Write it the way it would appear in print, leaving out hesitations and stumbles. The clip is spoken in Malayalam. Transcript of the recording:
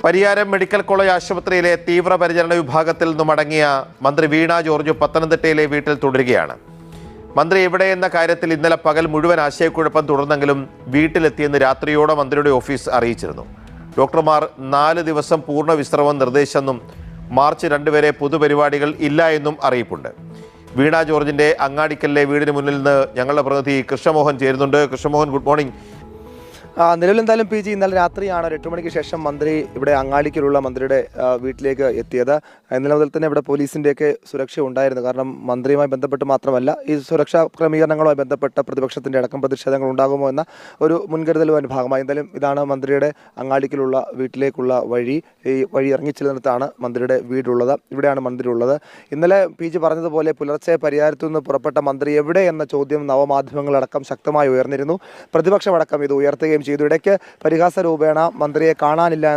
പരിയാരം മെഡിക്കൽ കോളേജ് ആശുപത്രിയിലെ തീവ്രപരിചരണ വിഭാഗത്തിൽ നിന്നും മടങ്ങിയ മന്ത്രി വീണ ജോർജ് പത്തനംതിട്ടയിലെ വീട്ടിൽ തുടരുകയാണ്. മന്ത്രി എവിടെയെന്ന കാര്യത്തിൽ ഇന്നലെ പകൽ മുഴുവൻ ആശയക്കുഴപ്പം തുടർന്നെങ്കിലും വീട്ടിലെത്തിയെന്ന് രാത്രിയോടെ മന്ത്രിയുടെ ഓഫീസ് അറിയിച്ചിരുന്നു. ഡോക്ടർമാർ 4 ദിവസം പൂർണ്ണ വിശ്രമം നിർദ്ദേശിച്ചെന്നും മാർച്ച് 2 വരെ പൊതുപരിപാടികൾ ഇല്ല എന്നും അറിയിപ്പുണ്ട്. വീണ ജോർജിന്റെ അങ്ങാടിക്കലിലെ വീടിന് മുന്നിൽ നിന്ന് ഞങ്ങളുടെ പ്രതിനിധി കൃഷ്ണമോഹൻ ചേരുന്നുണ്ട്. Krishnamohan, good morning. നിലവിൽ എന്തായാലും പി ജി ഇന്നലെ രാത്രിയാണ് 8 മണിക്ക് ശേഷം മന്ത്രി ഇവിടെ അങ്ങാടിക്കലുള്ള മന്ത്രിയുടെ വീട്ടിലേക്ക് എത്തിയത്. ഇന്നലെ മുതൽ തന്നെ ഇവിടെ പോലീസിൻ്റെയൊക്കെ സുരക്ഷ ഉണ്ടായിരുന്നു. കാരണം മന്ത്രിയുമായി ബന്ധപ്പെട്ട് മാത്രമല്ല, ഈ സുരക്ഷാ ക്രമീകരണങ്ങളുമായി ബന്ധപ്പെട്ട പ്രതിപക്ഷത്തിൻ്റെ അടക്കം പ്രതിഷേധങ്ങൾ ഉണ്ടാകുമോ എന്ന ഒരു മുൻകരുതലുമായി ഭാഗമായി എന്തായാലും ഇതാണ് മന്ത്രിയുടെ അങ്ങാടിക്കലുള്ള വീട്ടിലേക്കുള്ള വഴി. ഈ വഴി ഇറങ്ങിച്ചെല്ലുന്നിടത്താണ് മന്ത്രിയുടെ വീടുള്ളത്. ഇവിടെയാണ് മന്ത്രി ഉള്ളത്. ഇന്നലെ പി ജി പറഞ്ഞതുപോലെ പുലർച്ചെ പരിയാരത്തു നിന്ന് പുറപ്പെട്ട മന്ത്രി എവിടെ എന്ന ചോദ്യം നവമാധ്യമങ്ങളടക്കം ശക്തമായി ഉയർന്നിരുന്നു. പ്രതിപക്ഷമടക്കം ഇത് ഉയർത്തുകയും ചെയ്തു. ഇടയ്ക്ക് പരിഹാസ രൂപേണ മന്ത്രിയെ കാണാനില്ല